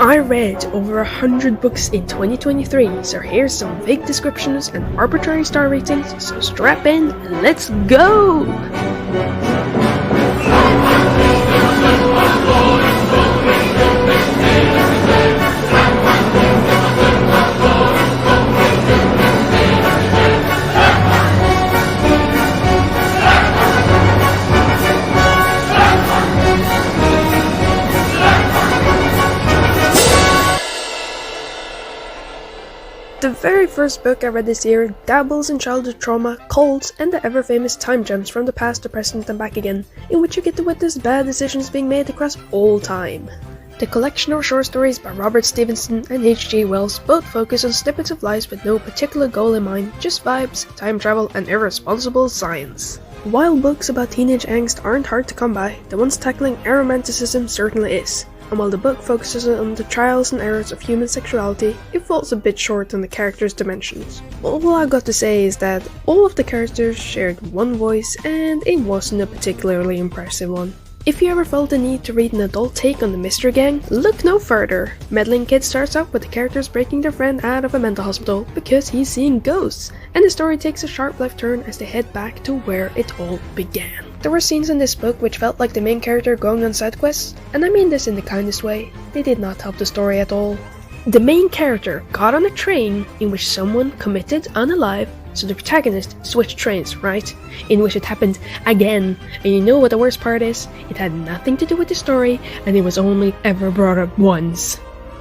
I read over 100 books in 2023, so here's some vague descriptions and arbitrary star ratings, so strap in and let's go! The very first book I read this year dabbles in childhood trauma, cults, and the ever-famous time jumps from the past to present and back again, in which you get to witness bad decisions being made across all time. The collection of short stories by Robert Stevenson and H.G. Wells both focus on snippets of lives with no particular goal in mind, just vibes, time travel, and irresponsible science. While books about teenage angst aren't hard to come by, the ones tackling aromanticism certainly is. And while the book focuses on the trials and errors of human sexuality, it falls a bit short on the characters' dimensions. All I've got to say is that all of the characters shared one voice, and it wasn't a particularly impressive one. If you ever felt the need to read an adult take on the Mystery Gang, look no further. Meddling Kid starts off with the characters breaking their friend out of a mental hospital because he's seeing ghosts, and the story takes a sharp left turn as they head back to where it all began. There were scenes in this book which felt like the main character going on side quests, and I mean this in the kindest way. They did not help the story at all. The main character got on a train in which someone committed unalive, so the protagonist switched trains, right? In which it happened again, and you know what the worst part is? It had nothing to do with the story, and it was only ever brought up once.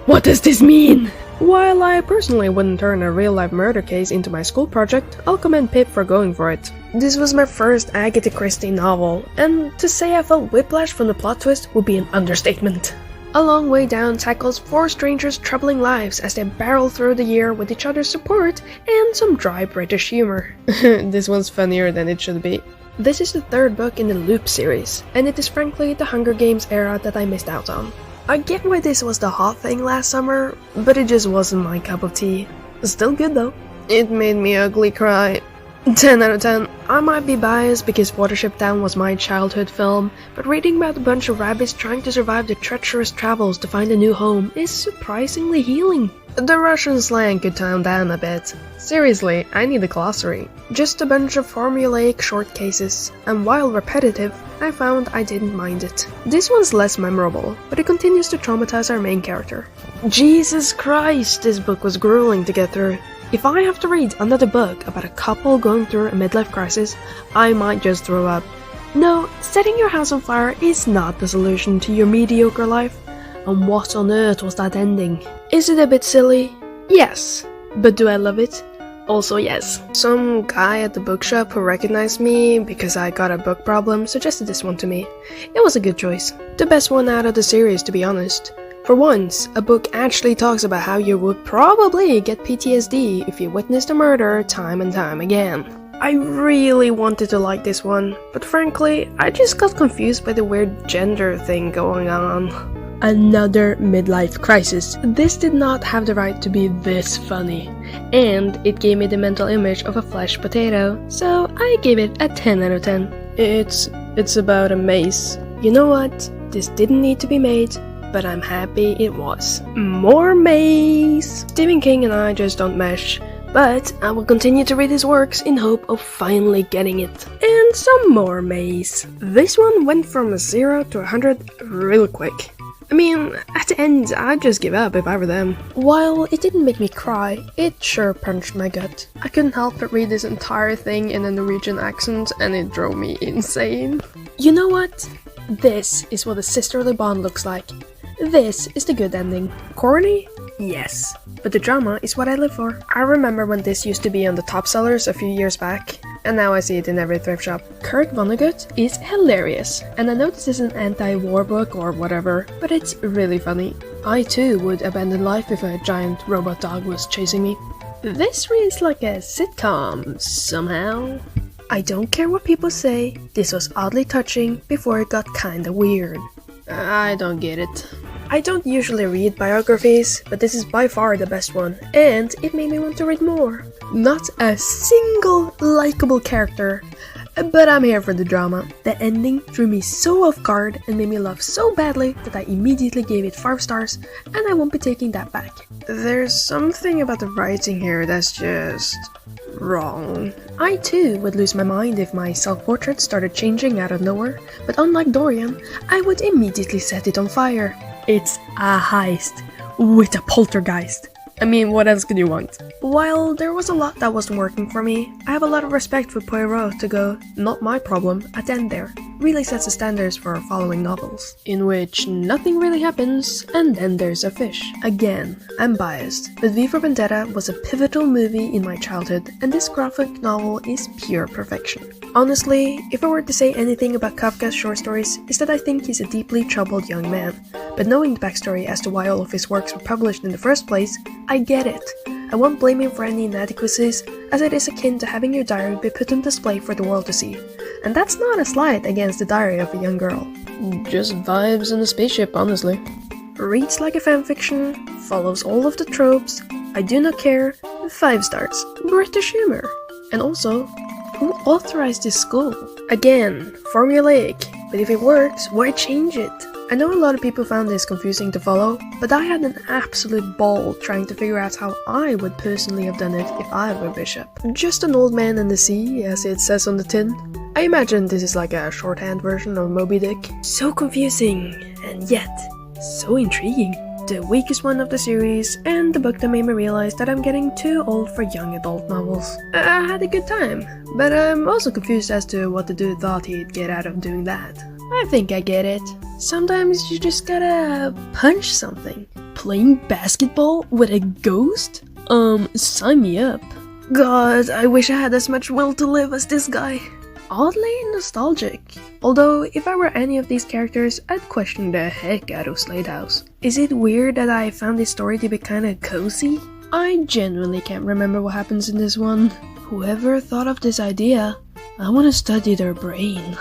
What does this mean? While I personally wouldn't turn a real-life murder case into my school project, I'll commend Pip for going for it. This was my first Agatha Christie novel, and to say I felt whiplash from the plot twist would be an understatement. A Long Way Down tackles four strangers' troubling lives as they barrel through the year with each other's support and some dry British humor. This one's funnier than it should be. This is the third book in the Loop series, and it is frankly the Hunger Games era that I missed out on. I get why this was the hot thing last summer, but it just wasn't my cup of tea. Still good though. It made me ugly cry. 10 out of 10. I might be biased because Watership Down was my childhood film, but reading about a bunch of rabbits trying to survive the treacherous travels to find a new home is surprisingly healing. The Russian slang could tone down a bit. Seriously, I need a glossary. Just a bunch of formulaic short cases, and while repetitive, I found I didn't mind it. This one's less memorable, but it continues to traumatize our main character. Jesus Christ, this book was grueling to get through. If I have to read another book about a couple going through a midlife crisis, I might just throw up. No, setting your house on fire is not the solution to your mediocre life. And what on earth was that ending? Is it a bit silly? Yes. But do I love it? Also yes. Some guy at the bookshop who recognized me because I got a book problem suggested this one to me. It was a good choice. The best one out of the series, to be honest. For once, a book actually talks about how you would probably get PTSD if you witnessed a murder time and time again. I really wanted to like this one, but frankly, I just got confused by the weird gender thing going on. Another midlife crisis. This did not have the right to be this funny. And it gave me the mental image of a flesh potato, so I gave it a 10 out of 10. It's about a maze. You know what? This didn't need to be made, but I'm happy it was. More maze! Stephen King and I just don't mesh, but I will continue to read his works in hope of finally getting it. And some more maze. This one went from 0 to 100 real quick. I mean, at the end, I'd just give up if I were them. While it didn't make me cry, it sure punched my gut. I couldn't help but read this entire thing in a Norwegian accent, and it drove me insane. You know what? This is what a sisterly bond looks like. This is the good ending. Corny? Yes. But the drama is what I live for. I remember when this used to be on the top sellers a few years back, and now I see it in every thrift shop. Kurt Vonnegut is hilarious, and I know this is an anti-war book or whatever, but it's really funny. I too would abandon life if a giant robot dog was chasing me. This reads like a sitcom, somehow. I don't care what people say, this was oddly touching before it got kinda weird. I don't get it. I don't usually read biographies, but this is by far the best one, and it made me want to read more. Not a single likable character, But I'm here for the drama. The ending threw me so off guard and made me laugh so badly that I immediately gave it 5 stars, and I won't be taking that back. There's something about the writing here that's just wrong. I too would lose my mind if my self-portrait started changing out of nowhere, but unlike Dorian, I would immediately set it on fire. It's a heist with a poltergeist. I mean, what else could you want? While there was a lot that wasn't working for me, I have a lot of respect for Poirot to go, not my problem, at the end there. Really sets the standards for following novels, in which nothing really happens, and then there's a fish. Again, I'm biased, but V for Vendetta was a pivotal movie in my childhood, and this graphic novel is pure perfection. Honestly, if I were to say anything about Kafka's short stories, is that I think he's a deeply troubled young man. But knowing the backstory as to why all of his works were published in the first place, I get it. I won't blame him for any inadequacies, as it is akin to having your diary be put on display for the world to see. And that's not a slight against the diary of a young girl. Just vibes in a spaceship, honestly. Reads like a fanfiction, follows all of the tropes, I do not care, 5 stars, British humor. And also, who authorized this school? Again, formulaic, but if it works, why change it? I know a lot of people found this confusing to follow, but I had an absolute ball trying to figure out how I would personally have done it if I were Bishop. Just an old man in the sea, as it says on the tin. I imagine this is like a shorthand version of Moby Dick. So confusing, and yet, so intriguing. The weakest one of the series, and the book that made me realize that I'm getting too old for young adult novels. I had a good time, but I'm also confused as to what the dude thought he'd get out of doing that. I think I get it. Sometimes you just gotta punch something. Playing basketball with a ghost? Sign me up. God, I wish I had as much will to live as this guy. Oddly nostalgic. Although, if I were any of these characters, I'd question the heck out of Slade House. Is it weird that I found this story to be kinda cozy? I genuinely can't remember what happens in this one. Whoever thought of this idea, I wanna study their brain.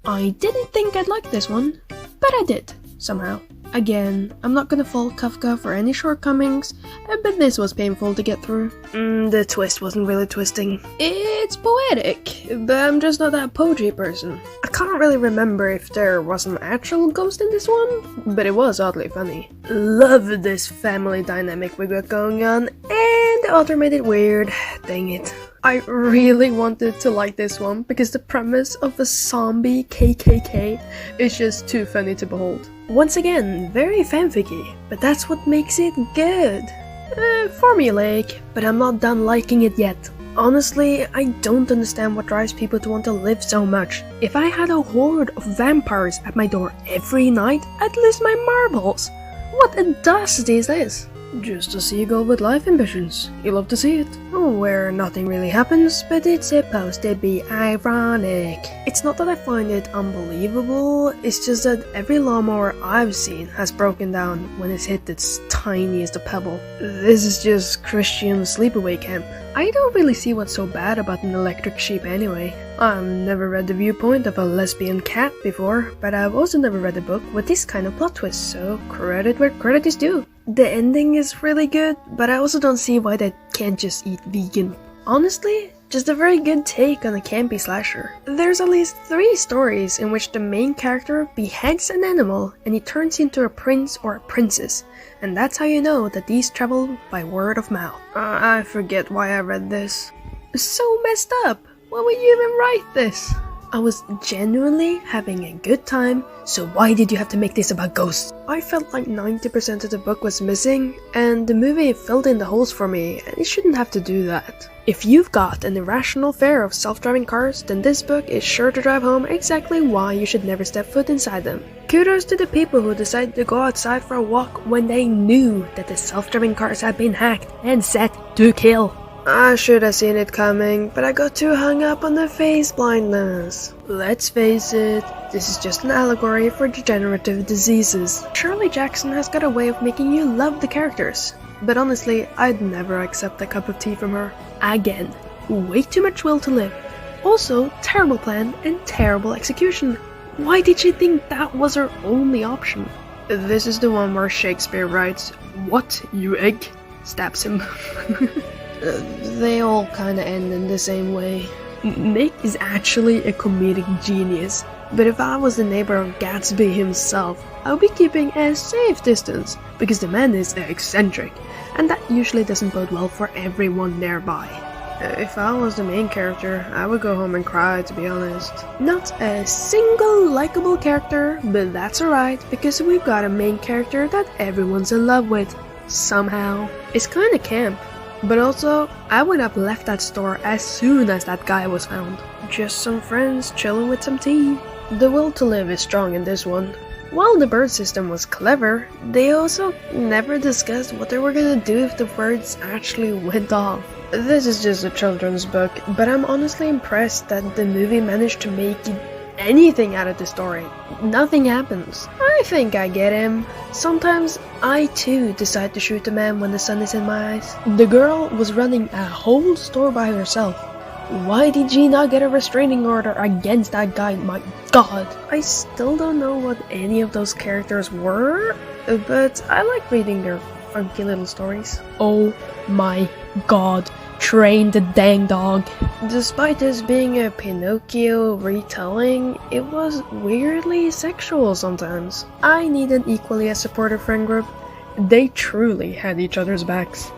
I didn't think I'd like this one, but I did, somehow. Again, I'm not gonna fault Kafka for any shortcomings, but this was painful to get through. The twist wasn't really twisting. It's poetic, but I'm just not that poetry person. I can't really remember if there was an actual ghost in this one, but it was oddly funny. Love this family dynamic we got going on, and the author made it weird. Dang it. I really wanted to like this one because the premise of a zombie KKK is just too funny to behold. Once again, very fanficky, but that's what makes it good. Formulaic, but I'm not done liking it yet. Honestly, I don't understand what drives people to want to live so much. If I had a horde of vampires at my door every night, I'd lose my marbles. What audacity is this? Just a seagull with life ambitions. You love to see it. Where nothing really happens, but it's supposed to be ironic. It's not that I find it unbelievable, it's just that every lawnmower I've seen has broken down when it's hit its tiniest pebble. This is just Christian sleepaway camp. I don't really see what's so bad about an electric sheep anyway. I've never read the viewpoint of a lesbian cat before, but I've also never read a book with this kind of plot twist, so credit where credit is due. The ending is really good, but I also don't see why they can't just eat vegan. Honestly, just a very good take on a campy slasher. There's at least 3 stories in which the main character beheads an animal and he turns into a prince or a princess, and that's how you know that these travel by word of mouth. I forget why I read this. So messed up! Why would you even write this? I was genuinely having a good time, so why did you have to make this about ghosts? I felt like 90% of the book was missing, and the movie filled in the holes for me, and it shouldn't have to do that. If you've got an irrational fear of self-driving cars, then this book is sure to drive home exactly why you should never step foot inside them. Kudos to the people who decided to go outside for a walk when they knew that the self-driving cars had been hacked and set to kill. I should have seen it coming, but I got too hung up on the face blindness. Let's face it, this is just an allegory for degenerative diseases. Shirley Jackson has got a way of making you love the characters, but honestly, I'd never accept a cup of tea from her. Again, way too much will to live. Also, terrible plan and terrible execution. Why did she think that was her only option? This is the one where Shakespeare writes, "What, you egg?" stabs him. They all kinda end in the same way. Nick is actually a comedic genius, but if I was the neighbor of Gatsby himself, I would be keeping a safe distance, because the man is eccentric, and that usually doesn't bode well for everyone nearby. If I was the main character, I would go home and cry, to be honest. Not a single likable character, but that's alright, because we've got a main character that everyone's in love with, somehow. It's kinda camp, but also, I would have left that store as soon as that guy was found. Just some friends chilling with some tea. The will to live is strong in this one. While the bird system was clever, they also never discussed what they were gonna do if the birds actually went off. This is just a children's book, but I'm honestly impressed that the movie managed to make anything out of the story. Nothing happens. I think I get him. Sometimes I too decide to shoot a man when the sun is in my eyes. The girl was running a whole store by herself. Why did she not get a restraining order against that guy? My god. I still don't know what any of those characters were, but I like reading their funky little stories. Oh my god. Train the dang dog. Despite this being a Pinocchio retelling, it was weirdly sexual sometimes. I need an equally as supportive friend group. They truly had each other's backs.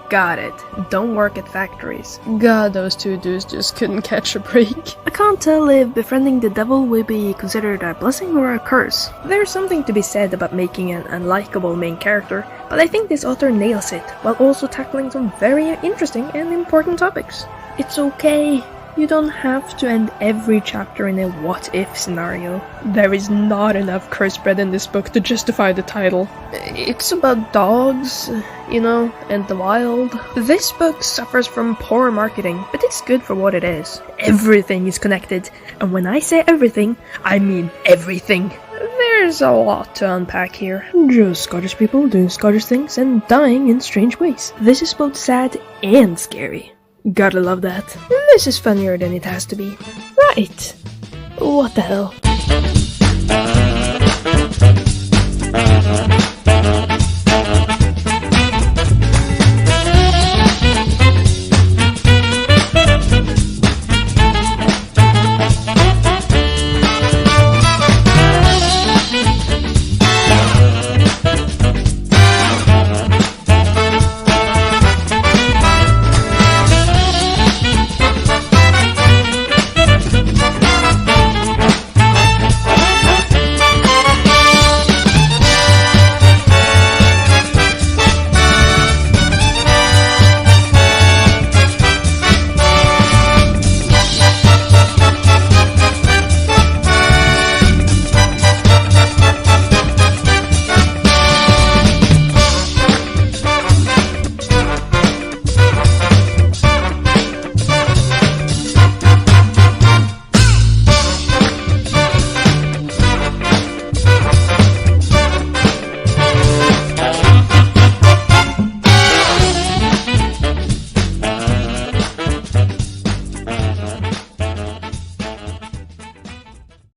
Got it. Don't work at factories. God, those two dudes just couldn't catch a break. I can't tell if befriending the devil will be considered a blessing or a curse. There's something to be said about making an unlikable main character, but I think this author nails it, while also tackling some very interesting and important topics. It's okay. You don't have to end every chapter in a what-if scenario. There is not enough curse bread in this book to justify the title. It's about dogs, you know, and the wild. This book suffers from poor marketing, but it's good for what it is. Everything is connected, and when I say everything, I mean everything. There's a lot to unpack here. Just Scottish people doing Scottish things and dying in strange ways. This is both sad and scary. Gotta love that. This is funnier than it has to be. Right. What the hell?